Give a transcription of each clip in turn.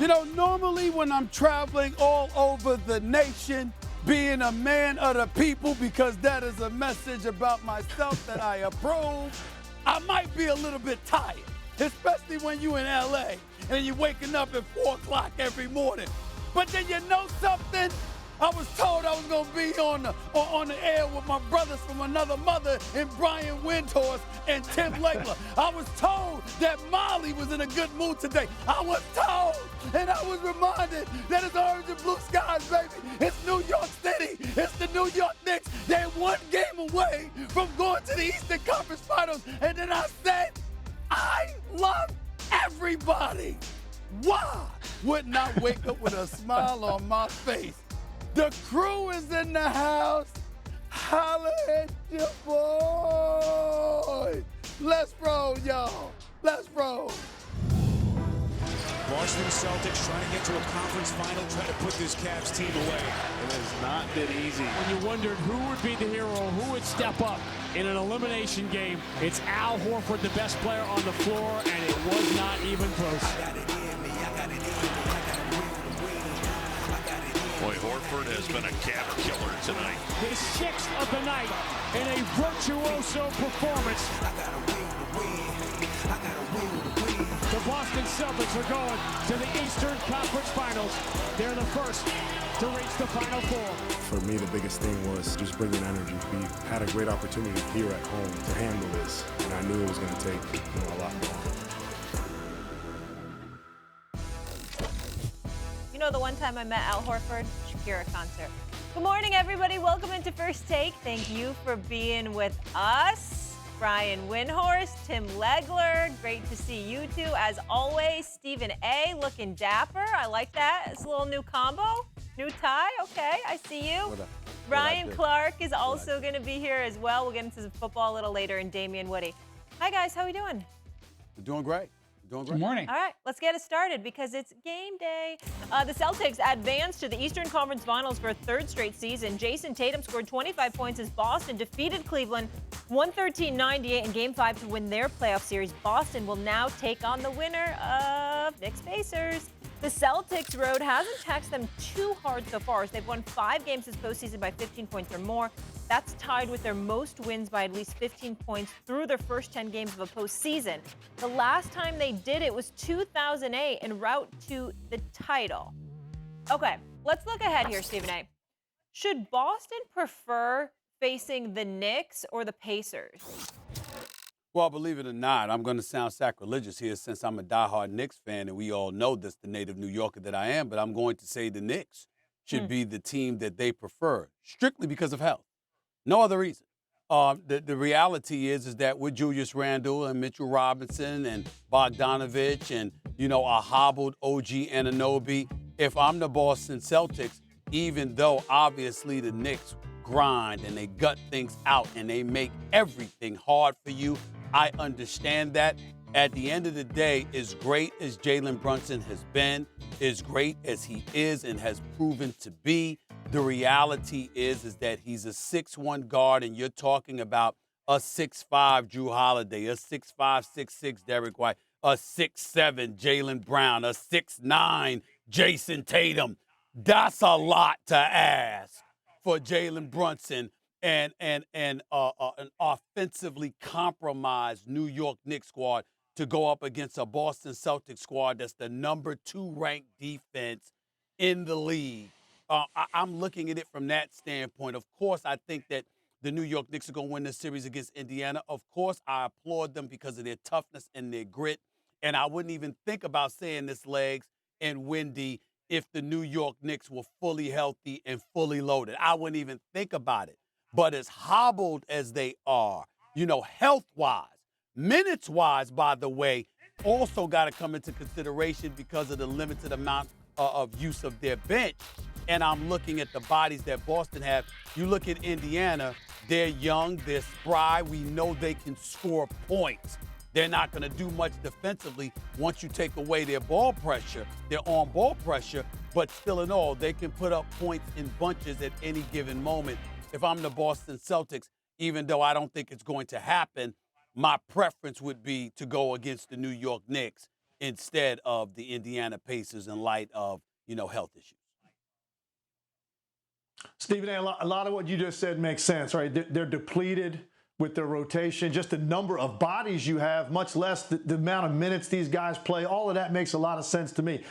Normally when I'm traveling all over the nation, being a man of the people, because that is a message about myself that I approve, I might be a little bit tired, especially when you in LA and you're waking up at 4 o'clock every morning. But then you know something? I was told I was going to be on the air with my brothers from another mother and Brian Windhorst and Tim Legler. I was told that Molly was in a good mood today. I was told, and I was reminded that it's orange and blue skies, baby. It's New York City. It's the New York Knicks. They're one game away from going to the Eastern Conference Finals. And then I said, I love everybody. Why wouldn't I wake up with a smile on my face? The crew is in the house. Holla at your boy. Let's roll, y'all. Let's roll. Boston Celtics trying to get to a conference final, trying to put this Cavs team away. It has not been easy. When you wondered who would be the hero, who would step up in an elimination game, it's Al Horford, the best player on the floor, and it was not even close. Boy, Horford has been a Cavs killer tonight. His 6th of the night in a virtuoso performance. The Boston Celtics are going to the Eastern Conference Finals. They're the first to reach the Final Four. For me, the biggest thing was just bringing energy. We had a great opportunity here at home to handle this, and I knew it was going to take a lot more. The one time I met Al Horford, Shakira concert. Good morning, everybody. Welcome into First Take. Thank you for being with us. Brian Windhorst, Tim Legler. Great to see you two. As always, Stephen A. looking dapper. I like that. It's a little new combo. New tie. Okay, I see you. Ryan Clark is also going to be here as well. We'll get into some football a little later, and Damian Woody. Hi, guys. How are we doing? We're doing great. Good morning. All right, let's get it started because it's game day. The Celtics advanced to the Eastern Conference Finals for a 3rd straight season. Jason Tatum scored 25 points as Boston defeated Cleveland 113-98 in Game 5 to win their playoff series. Boston will now take on the winner of Knicks Pacers. The Celtics road hasn't taxed them too hard so far as they've won 5 games this postseason by 15 points or more. That's tied with their most wins by at least 15 points through their first 10 games of a postseason. The last time they did it was 2008 en route to the title. Okay, let's look ahead here, Stephen A. Should Boston prefer facing the Knicks or the Pacers? Well, believe it or not, I'm going to sound sacrilegious here since I'm a diehard Knicks fan, and we all know this, the native New Yorker that I am, but I'm going to say the Knicks should be the team that they prefer, strictly because of health. No other reason. The reality is that with Julius Randle and Mitchell Robinson and Bogdanovich and, a hobbled OG Anunoby, if I'm the Boston Celtics, even though obviously the Knicks grind and they gut things out and they make everything hard for you, I understand that. At the end of the day, as great as Jalen Brunson has been, as great as he is and has proven to be, the reality is that he's a 6'1" guard, and you're talking about a 6'5" Drew Holiday, a 6'5", 6'6" Derek White, a 6'7" Jaylen Brown, a 6'9" Jason Tatum. That's a lot to ask for Jalen Brunson and an offensively compromised New York Knicks squad to go up against a Boston Celtics squad that's the number 2 ranked defense in the league. I'm looking at it from that standpoint. Of course, I think that the New York Knicks are going to win this series against Indiana. Of course, I applaud them because of their toughness and their grit. And I wouldn't even think about saying this, Legs and Wendy, if the New York Knicks were fully healthy and fully loaded. I wouldn't even think about it. But as hobbled as they are, health-wise, minutes-wise, by the way, also got to come into consideration because of the limited amount of use of their bench. And I'm looking at the bodies that Boston have. You look at Indiana, they're young, they're spry. We know they can score points. They're not going to do much defensively once you take away their ball pressure, their on-ball pressure. But still in all, they can put up points in bunches at any given moment. If I'm the Boston Celtics, even though I don't think it's going to happen, my preference would be to go against the New York Knicks instead of the Indiana Pacers in light of, health issues. Stephen A., a lot of what you just said makes sense, right? They're depleted with their rotation, just the number of bodies you have, much less the amount of minutes these guys play. All of that makes a lot of sense to me.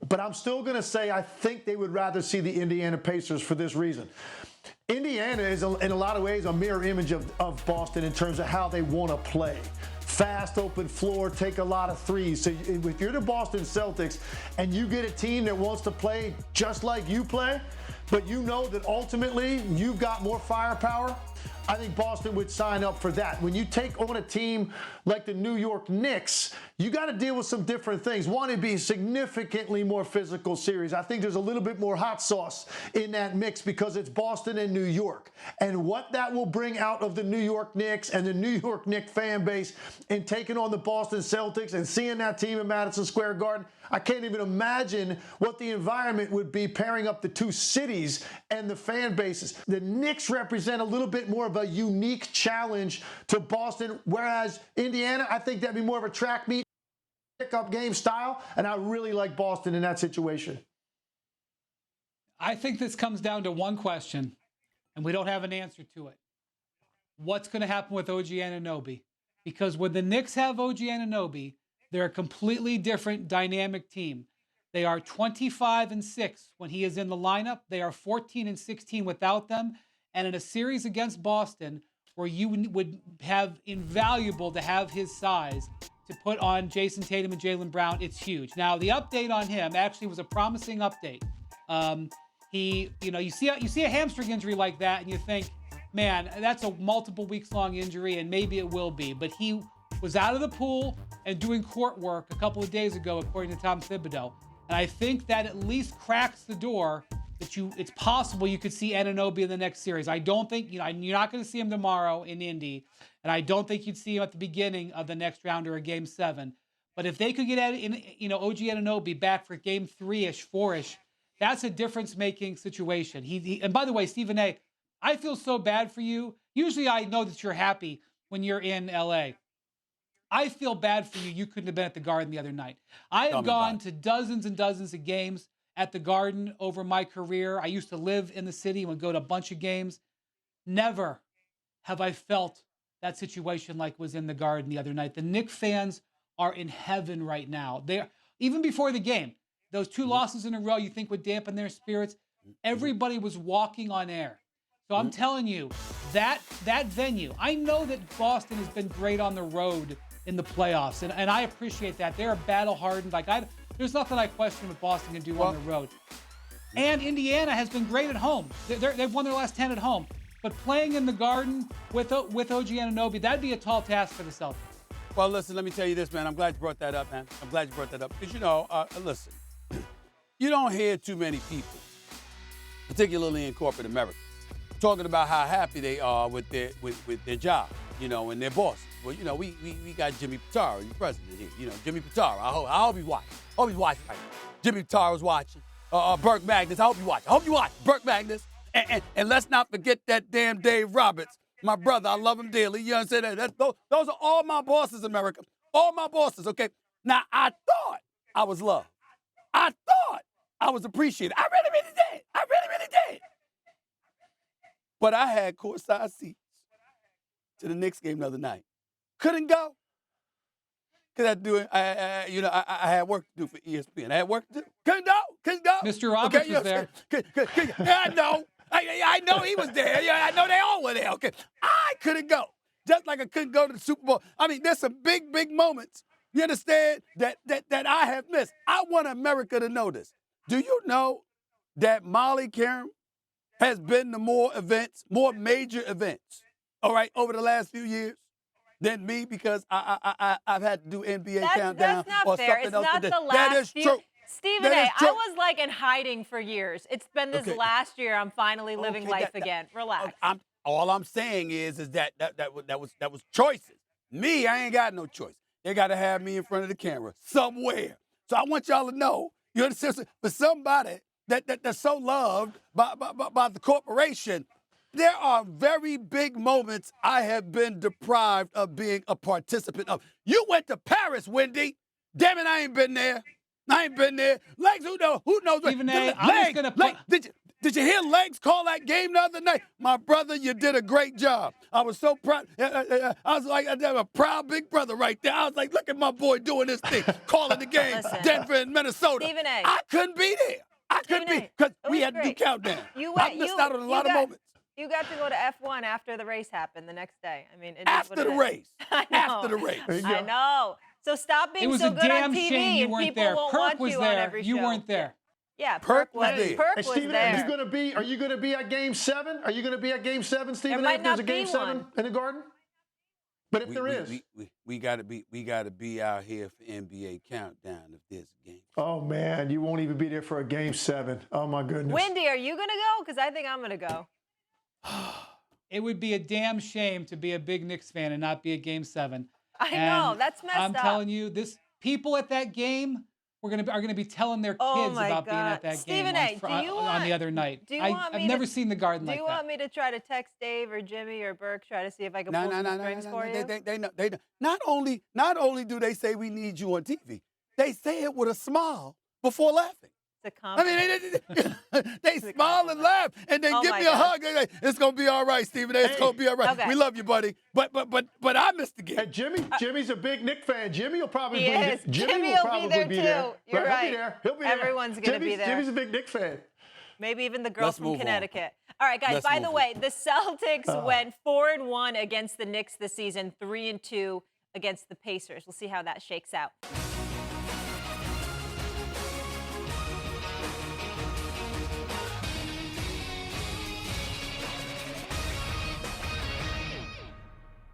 But I'm still going to say I think they would rather see the Indiana Pacers for this reason. Indiana is, in a lot of ways, a mirror image of Boston in terms of how they want to play. Fast, open floor, take a lot of threes. So if you're the Boston Celtics and you get a team that wants to play just like you play, but you know that ultimately you've got more firepower, I think Boston would sign up for that. When you take on a team like the New York Knicks, you got to deal with some different things. One, it'd be a significantly more physical series. I think there's a little bit more hot sauce in that mix because it's Boston and New York. And what that will bring out of the New York Knicks and the New York Knicks fan base in taking on the Boston Celtics and seeing that team in Madison Square Garden, I can't even imagine what the environment would be pairing up the two cities and the fan bases. The Knicks represent a little bit more of a unique challenge to Boston, whereas Indiana, I think that'd be more of a track meet, pickup game style, and I really like Boston in that situation. I think this comes down to one question, and we don't have an answer to it. What's going to happen with OG Anunoby? Because when the Knicks have OG Anunoby, they're a completely different dynamic team. They are 25-6 when he is in the lineup. They are 14-16 without them. And in a series against Boston, where you would have invaluable to have his size to put on Jason Tatum and Jaylen Brown, it's huge. Now, the update on him actually was a promising update. You see a hamstring injury like that, and you think, man, that's a multiple weeks long injury, and maybe it will be. But he was out of the pool and doing court work a couple of days ago, according to Tom Thibodeau. And I think that at least cracks the door that it's possible you could see Anunoby in the next series. I don't think, you're not going to see him tomorrow in Indy, and I don't think you'd see him at the beginning of the next round or a Game 7. But if they could get OG Anunoby back for Game 3-ish, 4-ish, that's a difference-making situation. And by the way, Stephen A., I feel so bad for you. Usually I know that you're happy when you're in L.A. I feel bad for you. You couldn't have been at the Garden the other night. I have gone to dozens and dozens of games at the Garden over my career. I used to live in the city and would go to a bunch of games. Never have I felt that situation like was in the Garden the other night. The Knicks fans are in heaven right now. Even before the game, those two losses in a row you think would dampen their spirits. Everybody was walking on air. So I'm telling you, that venue, I know that Boston has been great on the road in the playoffs, and I appreciate that. They're battle-hardened. There's nothing I question what Boston can do on the road. And Indiana has been great at home. They've won their last 10 at home. But playing in the Garden with OG Anunoby, that'd be a tall task for the Celtics. Well, listen, let me tell you this, man. I'm glad you brought that up, man. I'm glad you brought that up. Because, listen, you don't hear too many people, particularly in corporate America, talking about how happy they are with their job, and their bosses. Well, we got Jimmy Pitaro, the president here. Jimmy Pitaro. I hope he's watching. I hope he's watching right now. Jimmy Pitaro's watching. Burke Magnus. I hope you watch. I hope you watch. Burke Magnus. And let's not forget that damn Dave Roberts, my brother. I love him dearly. You understand that? Those are all my bosses, America. All my bosses, okay? Now, I thought I was loved. I thought I was appreciated. I really, really did. I really, really did. But I had courtside seats to the Knicks game the other night. Couldn't go. Because I had work to do for ESPN. I had work to do. Couldn't go. Mr. Roberts was there. Yeah, I know. I know he was there. Yeah, I know they all were there. Okay. I couldn't go. Just like I couldn't go to the Super Bowl. I mean, there's some big, big moments, you understand, that I have missed. I want America to know this. Do you know that Molly Karam has been to more major events, all right, over the last few years than me, because I've had to do NBA Countdown that's not or fair. something It's else. not the last that is few. true. Stephen A., I was in hiding for years. It's been this last year. I'm finally living life again. Relax. All I'm saying is that was choices. Me, I ain't got no choice. They got to have me in front of the camera somewhere. So I want y'all to know, you understand, for somebody that's so loved by the corporation, there are very big moments I have been deprived of being a participant of. You went to Paris, Wendy. Damn it, I ain't been there. I ain't been there. Legs, who knows? Stephen A, I'm Legs, just gonna put. Did you hear Legs call that game the other night? My brother, you did a great job. I was so proud. I was like, I have a proud big brother right there. I was like, look at my boy doing this thing, calling the game, Listen, Denver and Minnesota. Stephen A. I couldn't be there. I couldn't be because we had to do countdown. I missed out on a lot of moments. You got to go to F1 after the race happened the next day. I mean, it is After what it the is. race. I know. After the race. I know. So stop being It was so a good damn on TV shame you and weren't people there. won't Perk want was you on there. every show. You weren't there. Yeah, Perk was was there. Perk Hey, was Stephen, there. are you gonna be at Game 7? Are you gonna be at Game 7, Stephen? might If there's not a Game be 7 one. in the Garden? But if there is, we gotta be out here for NBA countdown if there's a game. oh man, you won't even be there for a Game 7. Oh my goodness. Wendy, are you going to go? Because I think I'm going to go. It would be a damn shame to be a big Knicks fan and not be at Game 7. I know. And That's messed up. I'm telling you, people at that game are gonna be telling their Oh kids my about being God. at that Stephen game A., on the other night. I've never seen the Garden like Do you that. want me to try to text Dave or Jimmy or Burke, try to see if I can pull some strings for you? They know. Not only do they say we need you on TV, they say it with a smile before laughing. It's a I compliment. mean, they smile and laugh, and then Oh give my me a God. hug. They're like, it's gonna be all right, Stephen A. It's gonna be all right. Okay. We love you, buddy. But I missed the game. Hey, Jimmy's a big Knick fan. Jimmy will probably He be is. Jimmy Jimmy will will probably be there, be too. there. You're He'll right. be there. He'll be there. Everyone's gonna be there. Jimmy's a big Knick fan. Maybe even the girl Let's from move on. Connecticut. All right, guys, Let's by the move way, the Celtics went 4-1 against the Knicks this season, 3-2 against the Pacers. We'll see how that shakes out.